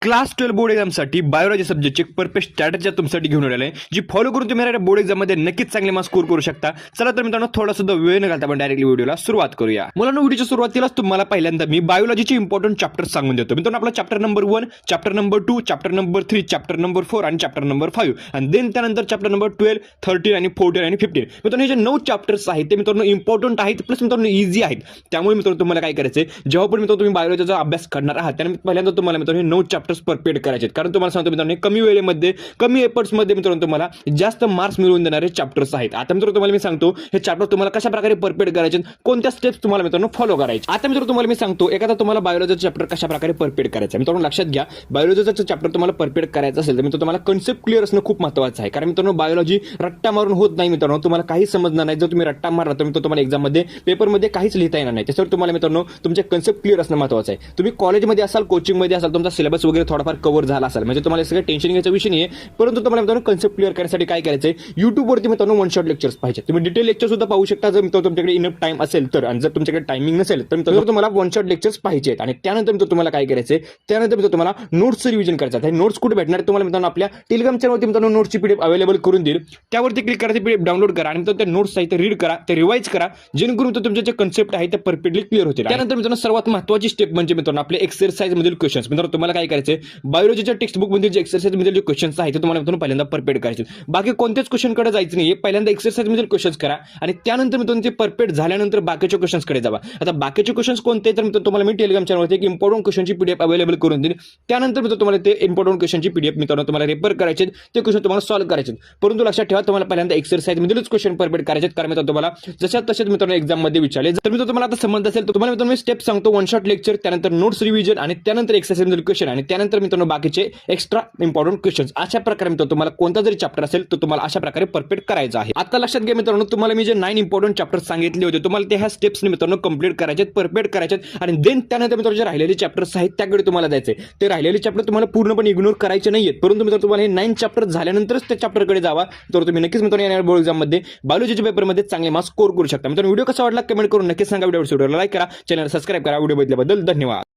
Class 12 board एक्झामसाठी biology सब्जेक्टची perfect strategy तुमच्यासाठी घेऊन आलेलं आहे, जी फॉलो करून तुम्ही बोर्ड एक्झाममध्ये नक्कीच चांगले मार्क्स स्कोर करू शकता. चला तर मित्रांनो, थोडा सुद्धा वेळ न घालता आपण डायरेक्टली व्हिडिओला सुरुवात करूया. मुलांनो, व्हिडिओच्या सुरुवातीलाच तुम्हाला पहिल्यांदा मी बायोलॉजीचे इम्पॉर्टंट चॅप्टर सांगून देतो. मित्रांनो, आपला chapter number 1, chapter number 2, chapter number 3, chapter number 4 आणि चॅप्टर नंबर 5 आणि देन त्यानंतर चॅप्टर नंबर 12, 13 आणि 14 आणि 15. मित्रांनो, हे जे 9 चॅप्टर्स आहेत ते मित्रांनो इम्पॉर्टंट आहेत, प्लस मित्रांनो इझी आहेत. त्यामुळे मित्रांनो तुम्हाला काय करायचं आहे, जेव्हा पण मित्रांनो तुम्ही बायोलॉजीचा अभ्यास करणार आहात त्याने पहिल्यांदा तुम्हाला मित्रांनो हे 9 चॅप्टर्स परफेक्ट करायचे. कारण तुम्हाला सांगतो मित्रांनो, कमी वेळेमध्ये कमी एफर्ट्समध्ये मित्रांनो तुम्हाला जास्त मार्क्स मिळवून देणारे चॅप्टर्स आहेत. आता मित्रांनो तुम्हाला मी सांगतो हे चॅप्टर तुम्हाला कशा प्रकारे परफेक्ट करायचे, कोणत्या स्टेप्स तुम्हाला मित्रांनो फॉलो करायचे. आता मित्रांनो तुम्हाला मी सांगतो एखादा तुम्हाला बायोलॉजीचा चॅप्टर कशा प्रकारे परफेक्ट करायचा. मित्रांनो लक्षात घ्या, बायोलॉजीचा चॅप्टर तुम्हाला परफेक्ट करायचा असेल तर मित्रांनो तुम्हाला कन्सेप्ट क्लिअर असणं खूप महत्त्वाचं आहे. कारण मित्रांनो बायोलॉजी रट्टा मारून होत नाही. मित्रांनो तुम्हाला काही समजणार नाही. जर तुम्ही रट्टा मारला तर मित्रांनो तुम्हाला एक्झाममध्ये पेपरमध्ये काहीच लिहिता येणार नाही. त्याच्यावर तुम्हाला मित्रांनो तुमचे कन्सेप्ट क्लिअर असणं महत्त्वाचं आहे. तुम्ही कॉलेजमध्ये असाल, कोचिंगमध्ये असाल, तुमचा सिलेबस वगैरे थोडाफार कव्हर झाला असेल म्हणजे तुम्हाला सगळं टेन्शन घ्यायचा विषय नाही आहे. परंतु तुम्हाला मित्रांनो कन्सेप्ट क्लिअर करण्यासाठी काय करायचंय, युट्यूबवरती मित्रांनो वन शॉट लेक्चर्स पाहिजे. तुम्ही डिटेल लेक्चर सुद्धा पाहू शकता जर मित्रांनो तुमच्याकडे इनफ टाइम असेल तर. आणि जर तुमच्याकडे टायमिंग नसेल तर मित्रांनो तुम्हाला वन शॉट लेक्चर्स पाहिजे. आणि त्यानंतर मित्रांनो तुम्हाला काय करायचंय, त्यानंतर मित्रांनो तुम्हाला नोट्सचं रिव्हिजन करायचं आहे. नोट्स कुठे भेटणार तुम्हाला मित्रांनो आपल्या टेलिग्राम चॅनलवरती मित्रांनो नोट्सची पीडीएफ अवेलेबल करून देईल. त्यावरती क्लिक करा, ती पीडीएफ डाउनलोड करा आणि मित्रांनो त्या नोट्स आहेत ते रीड करा, ते रिवाइज करा, जेणेकरून तुमचे जे कन्सेप्ट आहे ते परफेक्टली क्लिअर होतील. त्यानंतर मित्रांनो सर्वात महत्त्वाची स्टेप म्हणजे मित्रांनो आपले एक्सरसाइज मधील क्वेश्चन्स. मित्रांनो तुम्हाला काय करायचंय, बायोलॉजीच्या टेक्स्टबुक मधील जे एक्सरसाइज मधील जे क्वेश्चन्स आहेत ते तुम्हाला मित्रांनो पहिल्यांदा परफेक्ट करायचे. बाकी कोणत्याच क्वेश्चनकडे जायचं नाही. पहिल्यांदा एक्सरसाइज मधील क्वेश्चन्स करा आणि त्यानंतर मित्रांनो ते परफेक्ट झाल्यानंतर बाकीच्या क्वेश्चन्सकडे जावा. आता बाकीचे क्वेश्चन्स कोणते तर मित्रांनो तुम्हाला मी टेलिग्राम चॅनलवरती एक इम्पॉर्टंट क्वेश्चनची पीडीएफ अवेलेबल करून देईल. त्यानंतर मित्रांनो तुम्हाला ते इम्पॉर्टंट क्वेश्चनची पीडीएफ मित्रांनो तुम्हाला रेफर करायचे, ते क्वेश्चन तुम्हाला सॉल्व्ह करायचे. परंतु लक्षात ठेवा, तुम्हाला पहिल्यांदा एक्सरसाइज मधीलच क्वेश्चन परफेक्ट करायचे. कारण मित्रांनो तुम्हाला जशा तसेच मित्रांनो एक्झाम मध्ये विचारले. तर मित्रांनो तुम्हाला आता समजत असेल तर तुम्हाला मित्रांनो स्टेप सांगतो. वन शॉट लेक्चर, त्यानंतर नोट्स रिव्हिजन आणि त्यानंतर एक्सरसाइज मधील क्वेश्चन आणि त्यानंतर मित्रांनो बाकीचे एक्स्ट्रा इम्पॉर्टंट क्वेश्चन्स. अशा प्रकारे मित्रांनो तुम्हाला कोणता जरी चॅप्टर असेल तर तुम्हाला अशा प्रकारे परफेक्ट करायचं आहे. आता लक्षात घ्या मित्रांनो, तुम्हाला मी जे 9 इम्पॉर्टंट चॅप्टर्स सांगितले होते तुम्हाला ते ह्या स्टेप्स मित्रांनो कंप्लीट करायचे, परफेक्ट करायचे. आणि देन त्यानंतर मित्रांनो जे राहिलेले चॅप्टर्स आहेत त्याकडे तुम्हाला जायचे. ते राहिलेले चॅप्टर तुम्हाला पूर्णपणे इग्नोर करायचे नाहीयेत. परंतु मित्रांनो तुम्हाला हे 9 चॅप्टर झाल्यानंतरच त्या चॅप्टरकडे जावा. तर तुम्ही नक्कीच मित्रांनो येणाऱ्या बोर्ड एक्झाममध्ये बायोलॉजीच्या पेपरमध्ये चांगले मार्क्स स्कोर करू शकता. मित्रांनो व्हिडिओ कसा वाटला कमेंट करून नक्कीच सांगा. व्हिडिओला लाईक करा, चॅनल सबस्क्राइब करा. व्हिडिओ बघितल्याबद्दल धन्यवाद.